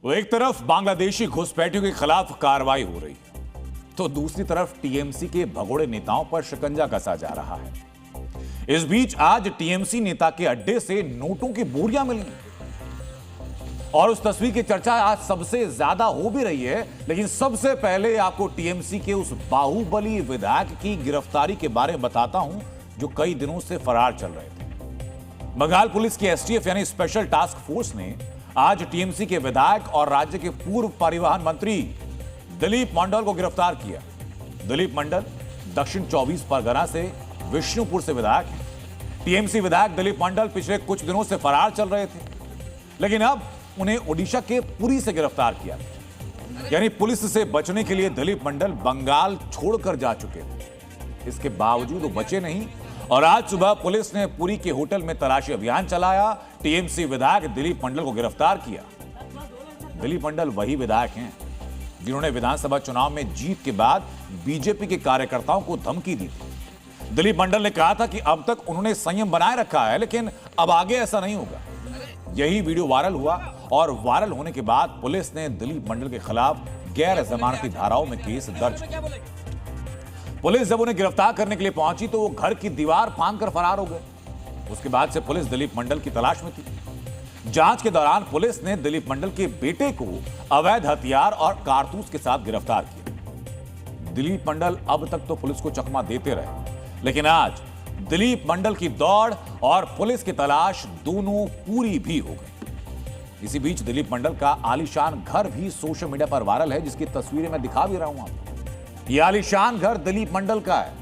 तो एक तरफ बांग्लादेशी घुसपैठियों के खिलाफ कार्रवाई हो रही है, तो दूसरी तरफ टीएमसी के भगोड़े नेताओं पर शिकंजा कसा जा रहा है। इस बीच आज टीएमसी नेता के अड्डे से नोटों की बोरियां मिली और उस तस्वीर की चर्चा आज सबसे ज्यादा हो भी रही है। लेकिन सबसे पहले आपको टीएमसी के उस बाहुबली विधायक की गिरफ्तारी के बारे में बताता हूं जो कई दिनों से फरार चल रहे थे। बंगाल पुलिस की एसटीएफ यानी स्पेशल टास्क फोर्स ने आज टीएमसी के विधायक और राज्य के पूर्व परिवहन मंत्री दिलीप मंडल को गिरफ्तार किया। दिलीप मंडल दक्षिण 24 परगना से विष्णुपुर से विधायक हैं। टीएमसी विधायक दिलीप मंडल पिछले कुछ दिनों से फरार चल रहे थे, लेकिन अब उन्हें ओडिशा के पुरी से गिरफ्तार किया। यानी पुलिस से बचने के लिए दिलीप मंडल बंगाल छोड़कर जा चुके थे। इसके बावजूद वो बचे नहीं और आज सुबह पुलिस ने पुरी के होटल में तलाशी अभियान चलाया। टीएमसी विधायक दिलीप मंडल को गिरफ्तार किया। दिलीप मंडल वही विधायक हैं जिन्होंने विधानसभा चुनाव में जीत के बाद बीजेपी के कार्यकर्ताओं को धमकी दी थी। दिलीप मंडल ने कहा था कि अब तक उन्होंने संयम बनाए रखा है, लेकिन अब आगे ऐसा नहीं होगा। यही वीडियो वायरल हुआ और वायरल होने के बाद पुलिस ने दिलीप मंडल के खिलाफ गैर जमानती धाराओं में केस दर्ज किया। पुलिस जब उन्हें गिरफ्तार करने के लिए पहुंची तो वो घर की दीवार फांदकर फरार हो गए। उसके बाद से पुलिस दिलीप मंडल की तलाश में थी। जांच के दौरान पुलिस ने दिलीप मंडल के बेटे को अवैध हथियार और कारतूस के साथ गिरफ्तार किया। दिलीप मंडल अब तक तो पुलिस को चकमा देते रहे, लेकिन आज दिलीप मंडल की दौड़ और पुलिस की तलाश दोनों पूरी भी हो गई। इसी बीच दिलीप मंडल का आलीशान घर भी सोशल मीडिया पर वायरल है, जिसकी तस्वीरें मैं दिखा भी रहा हूं आपको। यह आलीशान घर दिलीप मंडल का है।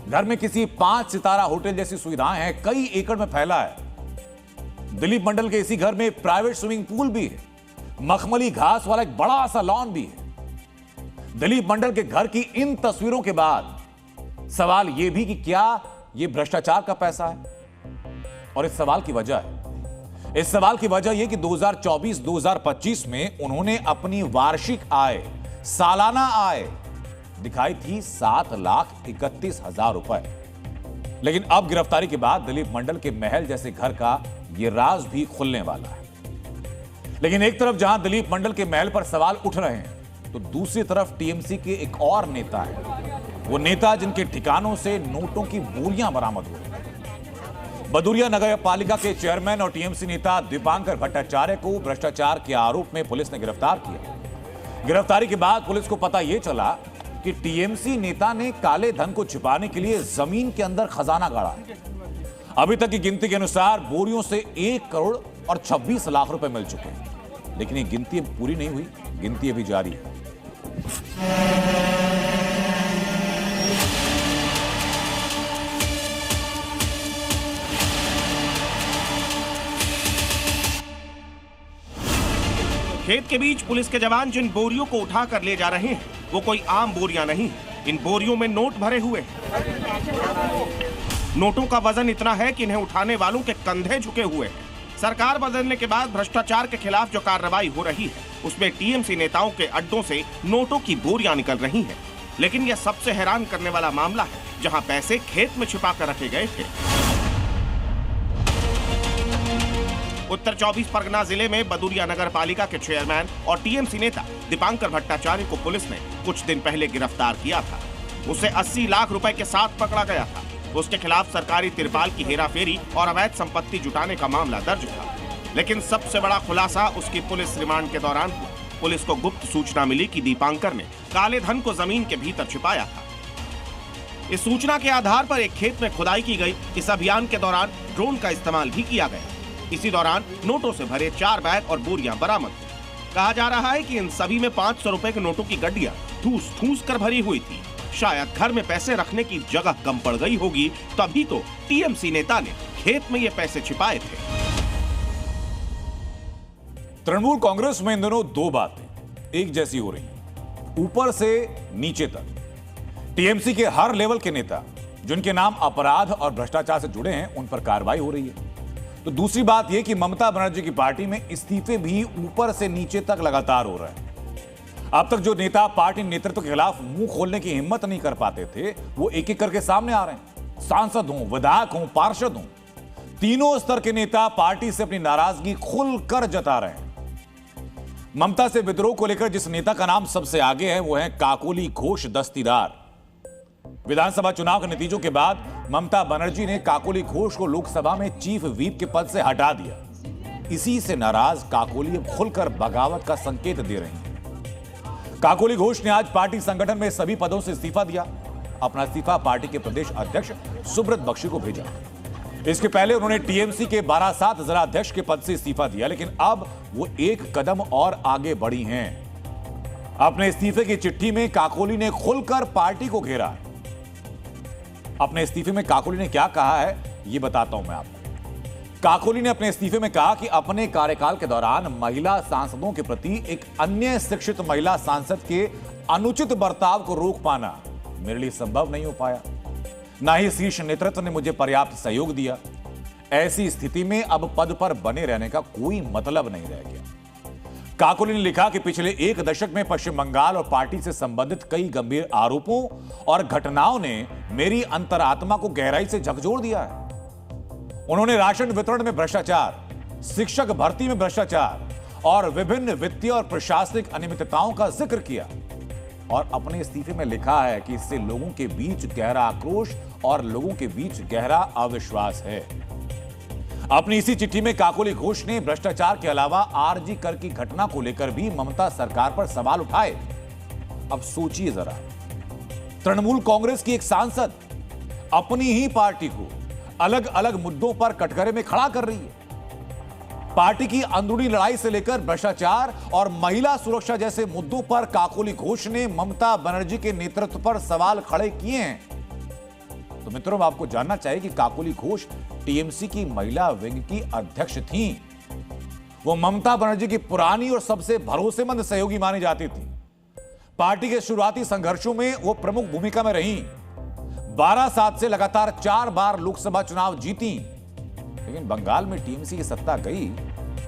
घर में किसी 5 सितारा होटल जैसी सुविधाएं हैं, कई एकड़ में फैला है। दिलीप मंडल के इसी घर में प्राइवेट स्विमिंग पूल भी है, मखमली घास वाला एक बड़ा सा लॉन भी है। दिलीप मंडल के घर की इन तस्वीरों के बाद सवाल यह भी कि क्या यह भ्रष्टाचार का पैसा है? और इस सवाल की वजह यह कि 2024-2025 में उन्होंने अपनी वार्षिक आय, सालाना आय दिखाई थी 7,31,000 रुपए। लेकिन अब गिरफ्तारी के बाद दिलीप मंडल के महल जैसे घर का यह राज भी खुलने वाला है। लेकिन एक तरफ जहां दिलीप मंडल के महल पर सवाल उठ रहे हैं, तो दूसरी तरफ टीएमसी के एक और नेता है। वो नेता जिनके ठिकानों से नोटों की बोरियां बरामद हो रही हैं। बदुरिया नगर पालिका के चेयरमैन और टीएमसी नेता दीपांकर भट्टाचार्य को भ्रष्टाचार के आरोप में पुलिस ने गिरफ्तार किया। गिरफ्तारी के बाद पुलिस को पता यह चला कि टीएमसी नेता ने काले धन को छिपाने के लिए जमीन के अंदर खजाना गाड़ा है। अभी तक की गिनती के अनुसार बोरियों से 1 करोड़ और 26 लाख रुपए मिल चुके हैं। लेकिन ये गिनती पूरी नहीं हुई, गिनती अभी जारी है। खेत के बीच पुलिस के जवान जिन बोरियों को उठा कर ले जा रहे हैं वो कोई आम बोरियां नहीं। इन बोरियों में नोट भरे हुए हैं। नोटों का वजन इतना है कि इन्हें उठाने वालों के कंधे झुके हुए हैं। सरकार बदलने के बाद भ्रष्टाचार के खिलाफ जो कार्रवाई हो रही है उसमें टीएमसी नेताओं के अड्डों से नोटों की बोरियां निकल रही हैं। लेकिन यह सबसे हैरान करने वाला मामला है जहां पैसे खेत में छिपा कर रखे गए थे। उत्तर 24 परगना जिले में बदुरिया नगर पालिका के चेयरमैन और टीएमसी नेता दीपांकर भट्टाचार्य को पुलिस ने कुछ दिन पहले गिरफ्तार किया था। उसे 80 लाख रुपए के साथ पकड़ा गया था। उसके खिलाफ सरकारी तिरपाल की हेराफेरी और अवैध संपत्ति जुटाने का मामला दर्ज था। लेकिन सबसे बड़ा खुलासा उसकी पुलिस रिमांड के दौरान हुआ। पुलिस को गुप्त सूचना मिली कि दीपांकर ने काले धन को जमीन के भीतर छिपाया था। इस सूचना के आधार पर एक खेत में खुदाई की गई। इस अभियान के दौरान ड्रोन का इस्तेमाल भी किया गया। इसी दौरान नोटों से भरे 4 बैग और बोरियां बरामद हुई। कहा जा रहा है कि इन सभी में 500 रुपए के नोटों की गड्डियां ठूस कर भरी हुई थी। शायद घर में पैसे रखने की जगह कम पड़ गई होगी, तभी तो टीएमसी नेता ने खेत में ये पैसे छिपाए थे। तृणमूल कांग्रेस में इन दिनों 2 बातें एक जैसी हो रही हैं, ऊपर से नीचे तक। टीएमसी के हर लेवल के नेता जिनके नाम अपराध और भ्रष्टाचार से जुड़े हैं उन पर कार्रवाई हो रही है। तो दूसरी बात यह कि ममता बनर्जी की पार्टी में इस्तीफे भी ऊपर से नीचे तक लगातार हो रहे हैं। अब तक जो नेता पार्टी नेतृत्व के खिलाफ मुंह खोलने की हिम्मत नहीं कर पाते थे, वो एक एक करके सामने आ रहे हैं। सांसद हों, विधायक हों, पार्षद हों, तीनों स्तर के नेता पार्टी से अपनी नाराजगी खुलकर जता रहे हैं। ममता से विद्रोह को लेकर जिस नेता का नाम सबसे आगे है वो है काकोली घोष दस्तीदार। विधानसभा चुनाव के नतीजों के बाद ममता बनर्जी ने काकोली घोष को लोकसभा में चीफ व्हिप के पद से हटा दिया। इसी से नाराज काकोली अब खुलकर बगावत का संकेत दे रही हैं। काकोली घोष ने आज पार्टी संगठन में सभी पदों से इस्तीफा दिया। अपना इस्तीफा पार्टी के प्रदेश अध्यक्ष सुब्रत बख्शी को भेजा। इसके पहले उन्होंने टीएमसी के बारासात जिला अध्यक्ष के पद से इस्तीफा दिया, लेकिन अब वो एक कदम और आगे बढ़ी हैं। अपने इस्तीफे की चिट्ठी में काकोली ने खुलकर पार्टी को घेरा। अपने इस्तीफे में काकोली ने क्या कहा है ये बताता हूं मैं आपको। काकोली ने अपने इस्तीफे में कहा कि अपने कार्यकाल के दौरान महिला सांसदों के प्रति एक अन्य शिक्षित महिला सांसद के अनुचित बर्ताव को रोक पाना मेरे लिए संभव नहीं हो पाया। ना ही शीर्ष नेतृत्व ने मुझे पर्याप्त सहयोग दिया। ऐसी स्थिति में अब पद पर बने रहने का कोई मतलब नहीं रह गया। काकोली ने लिखा कि पिछले एक दशक में पश्चिम बंगाल और पार्टी से संबंधित कई गंभीर आरोपों और घटनाओं ने मेरी अंतरात्मा को गहराई से झकझोर दिया है। उन्होंने राशन वितरण में भ्रष्टाचार, शिक्षक भर्ती में भ्रष्टाचार और विभिन्न वित्तीय और प्रशासनिक अनियमितताओं का जिक्र किया और अपने इस्तीफे में लिखा है कि इससे लोगों के बीच गहरा आक्रोश और लोगों के बीच गहरा अविश्वास है। अपनी इसी चिट्ठी में काकोली घोष ने भ्रष्टाचार के अलावा आरजी कर की घटना को लेकर भी ममता सरकार पर सवाल उठाए। अब सोचिए जरा, तृणमूल कांग्रेस की एक सांसद अपनी ही पार्टी को अलग अलग मुद्दों पर कटघरे में खड़ा कर रही है। पार्टी की अंदरूनी लड़ाई से लेकर भ्रष्टाचार और महिला सुरक्षा जैसे मुद्दों पर काकोली घोष ने ममता बनर्जी के नेतृत्व पर सवाल खड़े किए हैं। तो मित्रों, आपको जानना चाहिए कि काकोली घोष टीएमसी की महिला विंग की अध्यक्ष थीं। वो ममता बनर्जी की पुरानी और सबसे भरोसेमंद सहयोगी मानी जाती थी। पार्टी के शुरुआती संघर्षों में वो प्रमुख भूमिका में रहीं। 12/7 से लगातार 4 बार लोकसभा चुनाव जीती। लेकिन बंगाल में टीएमसी की सत्ता गई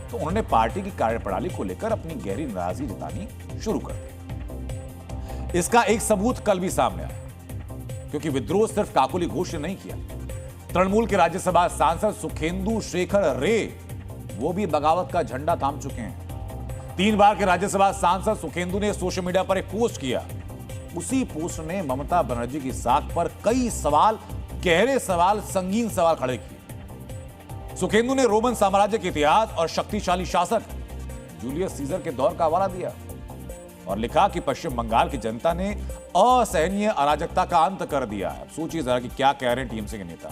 तो उन्होंने पार्टी की कार्यप्रणाली को लेकर अपनी गहरी नाराजगी जतानी शुरू कर दी। इसका एक सबूत कल भी सामने आया, क्योंकि विद्रोह सिर्फ काकोली घोष ने नहीं किया। तृणमूल के राज्यसभा सांसद सुखेंदु शेखर रे वो भी बगावत का झंडा थाम चुके हैं। 3 बार के राज्यसभा सांसद सुखेंदु ने सोशल मीडिया पर एक पोस्ट किया। उसी पोस्ट ने ममता बनर्जी की साख पर कई सवाल, गहरे सवाल, संगीन सवाल खड़े किए। सुखेंदु ने रोमन साम्राज्य के इतिहास और शक्तिशाली शासक जूलियस सीजर के दौर का हवाला दिया और लिखा कि पश्चिम बंगाल की जनता ने असहनीय अराजकता का अंत कर दिया है। सोचिए जरा कि क्या कह रहे हैं टीएमसी के नेता।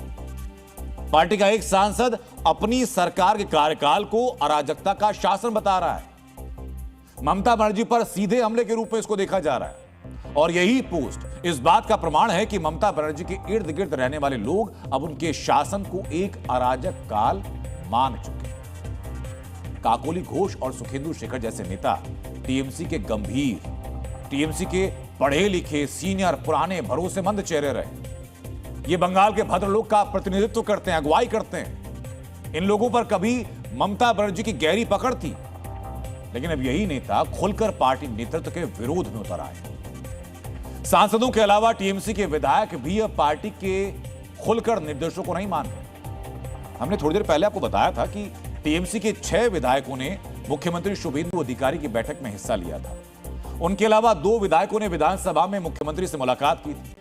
पार्टी का एक सांसद अपनी सरकार के कार्यकाल को अराजकता का शासन बता रहा है। ममता बनर्जी पर सीधे हमले के रूप में इसको देखा जा रहा है और यही पोस्ट इस बात का प्रमाण है कि ममता बनर्जी के इर्द गिर्द रहने वाले लोग अब उनके शासन को एक अराजक काल मान चुके हैं। काकोली घोष और सुखेंदु शेखर जैसे नेता टीएमसी के गंभीर, टीएमसी के पढ़े लिखे, सीनियर, पुराने, भरोसेमंद चेहरे रहे। ये बंगाल के भद्र लोग का प्रतिनिधित्व करते हैं, अगुवाई करते हैं। इन लोगों पर कभी ममता बनर्जी की गहरी पकड़ थी, लेकिन अब यही नेता खुलकर पार्टी नेतृत्व के विरोध में उतर आए। सांसदों के अलावा टीएमसी के विधायक भी अब पार्टी के खुलकर निर्देशों को नहीं मान रहे। हमने थोड़ी देर पहले आपको बताया था कि टीएमसी के 6 विधायकों ने मुख्यमंत्री शुभेंदु अधिकारी की बैठक में हिस्सा लिया था। उनके अलावा 2 विधायकों ने विधानसभा में मुख्यमंत्री से मुलाकात की थी।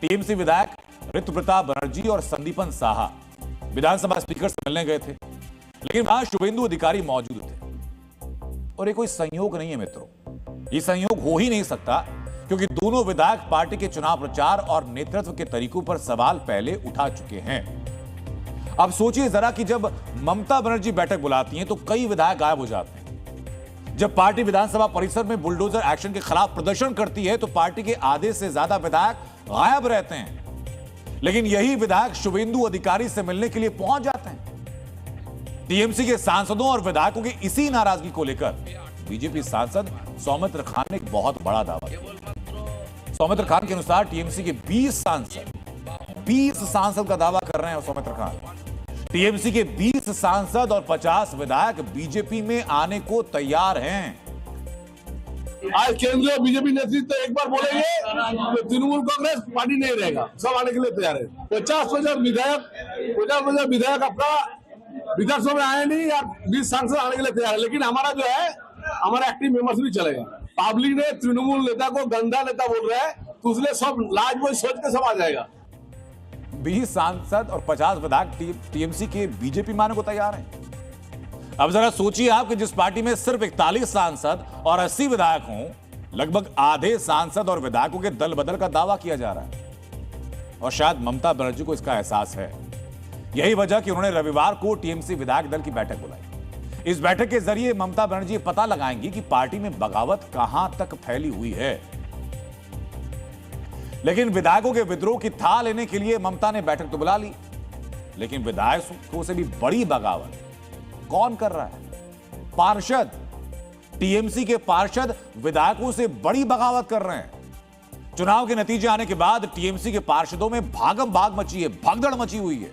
टीएमसी विधायक ऋतुप्रताप बनर्जी और संदीपन साहा विधानसभा स्पीकर से मिलने गए थे, लेकिन वहां शुभेंदु अधिकारी मौजूद थे। और ये कोई संयोग नहीं है मित्रों, ये संयोग हो ही नहीं सकता, क्योंकि दोनों विधायक पार्टी के चुनाव प्रचार और नेतृत्व के तरीकों पर सवाल पहले उठा चुके हैं। अब सोचिए जरा कि जब ममता बनर्जी बैठक बुलाती हैं तो कई विधायक गायब हो जाते हैं। जब पार्टी विधानसभा परिसर में बुलडोजर एक्शन के खिलाफ प्रदर्शन करती है तो पार्टी के आधे से ज्यादा विधायक गायब रहते हैं। लेकिन यही विधायक शुभेंदु अधिकारी से मिलने के लिए पहुंच जाते हैं। टीएमसी के सांसदों और विधायकों की इसी नाराजगी को लेकर बीजेपी सांसद सौमित्र खान ने एक बहुत बड़ा दावा किया। सौमित्र खान के अनुसार टीएमसी के 20 सांसद का दावा कर रहे हैं सौमित्र खान। टीएमसी के 20 सांसद और 50 विधायक बीजेपी में आने को तैयार हैं। आज केंद्रीय बीजेपी नेतृत्व एक बार बोलेंगे तो तृणमूल कांग्रेस पार्टी नहीं रहेगा, सब आने के लिए तैयार है। 50 विधायक आपका विधानसभा में आए नहीं या 20 सांसद आने के लिए तैयार है, लेकिन हमारा जो है हमारा एक्टिव मेंबर्स भी चलेगा। पब्लिक ने तृणमूल नेता को गंदा नेता बोल रहा है, तो उसने सब लाज बोझ सोच के सब आ जाएगा। 20 सांसद और 50 विधायक टीएमसी के बीजेपी मानने को तैयार हैं। अब जरा सोचिए आप कि जिस पार्टी में सिर्फ 41 सांसद और 80 विधायक हों, लगभग आधे सांसद और विधायकों के दल बदल का दावा किया जा रहा है। और शायद ममता बनर्जी को इसका एहसास है। यही वजह कि उन्होंने रविवार को टीएमसी विधायक दल की बैठक बुलाई। इस बैठक के जरिए ममता बनर्जी पता लगाएंगी कि पार्टी में बगावत कहां तक फैली हुई है। लेकिन विधायकों के विद्रोह की था लेने के लिए ममता ने बैठक तो बुला ली, लेकिन विधायकों से भी बड़ी बगावत कौन कर रहा है? पार्षद, टीएमसी के पार्षद विधायकों से बड़ी बगावत कर रहे हैं। चुनाव के नतीजे आने के बाद टीएमसी के पार्षदों में भागम भाग मची है, भगदड़ मची हुई है।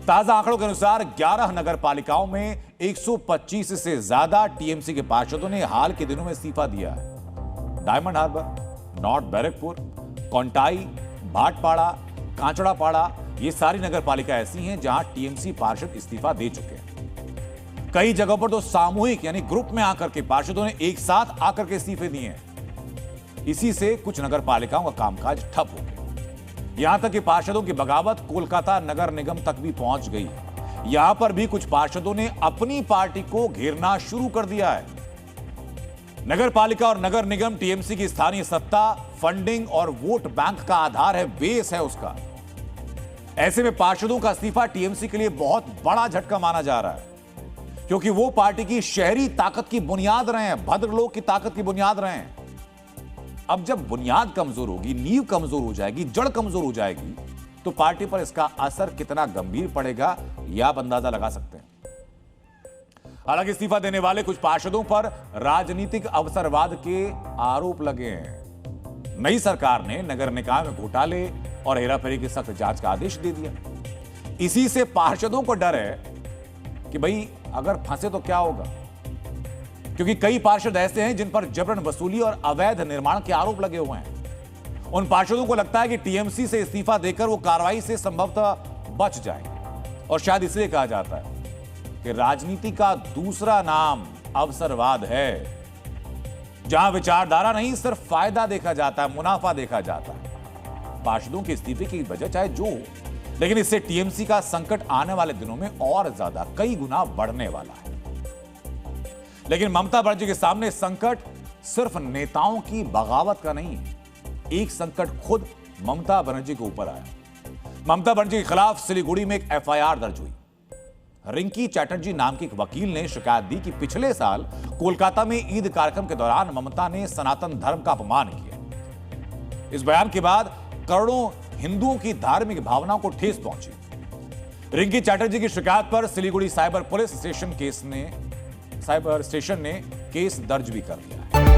ताजा आंकड़ों के अनुसार 11 नगर पालिकाओं में 125 से ज्यादा टीएमसी के पार्षदों ने हाल के दिनों में इस्तीफा दिया है। डायमंड हार्बर, नॉर्थ बैरकपुर, कोंटाई, भाटपाड़ा, कांचड़ापाड़ा, ये सारी नगर पालिका ऐसी हैं जहां टीएमसी पार्षद इस्तीफा दे चुके हैं। कई जगहों पर तो सामूहिक यानी ग्रुप में आकर के पार्षदों ने एक साथ आकर के इस्तीफे दिए हैं। इसी से कुछ नगर पालिकाओं का कामकाज ठप हो गया। यहां तक कि पार्षदों की बगावत कोलकाता नगर निगम तक भी पहुंच गई। यहां पर भी कुछ पार्षदों ने अपनी पार्टी को घेरना शुरू कर दिया है। नगर पालिका और नगर निगम टीएमसी की स्थानीय सत्ता, फंडिंग और वोट बैंक का आधार है, बेस है उसका। ऐसे में पार्षदों का इस्तीफा टीएमसी के लिए बहुत बड़ा झटका माना जा रहा है, क्योंकि वो पार्टी की शहरी ताकत की बुनियाद रहे हैं, भद्रलोक की ताकत की बुनियाद रहे हैं। अब जब बुनियाद कमजोर होगी, नींव कमजोर हो जाएगी, जड़ कमजोर हो जाएगी, तो पार्टी पर इसका असर कितना गंभीर पड़ेगा यह आप अंदाजा लगा सकते हैं। हालांकि इस्तीफा देने वाले कुछ पार्षदों पर राजनीतिक अवसरवाद के आरोप लगे हैं। नई सरकार ने नगर निकाय में घोटाले और हेराफेरी की सख्त जांच का आदेश दे दिया। इसी से पार्षदों को डर है कि भाई अगर फंसे तो क्या होगा, क्योंकि कई पार्षद ऐसे हैं जिन पर जबरन वसूली और अवैध निर्माण के आरोप लगे हुए हैं। उन पार्षदों को लगता है कि टीएमसी से इस्तीफा देकर वो कार्रवाई से संभवतः बच जाएंगे। और शायद इसलिए कहा जाता है कि राजनीति का दूसरा नाम अवसरवाद है, जहां विचारधारा नहीं सिर्फ फायदा देखा जाता है, मुनाफा देखा जाता है। पार्षदों के इस्तीफे की वजह चाहे जो हो, लेकिन इससे टीएमसी का संकट आने वाले दिनों में और ज्यादा कई गुना बढ़ने वाला है। लेकिन ममता बनर्जी के सामने संकट सिर्फ नेताओं की बगावत का नहीं है, एक संकट खुद ममता बनर्जी के ऊपर आया। ममता बनर्जी के खिलाफ सिलीगुड़ी में एक एफआईआर दर्ज हुई। रिंकी चैटर्जी नाम की एक वकील ने शिकायत दी कि पिछले साल कोलकाता में ईद कार्यक्रम के दौरान ममता ने सनातन धर्म का अपमान किया। इस बयान के बाद करोड़ों हिंदुओं की धार्मिक भावनाओं को ठेस पहुंची। रिंकी चैटर्जी की शिकायत पर सिलीगुड़ी साइबर स्टेशन ने केस दर्ज भी कर लिया है।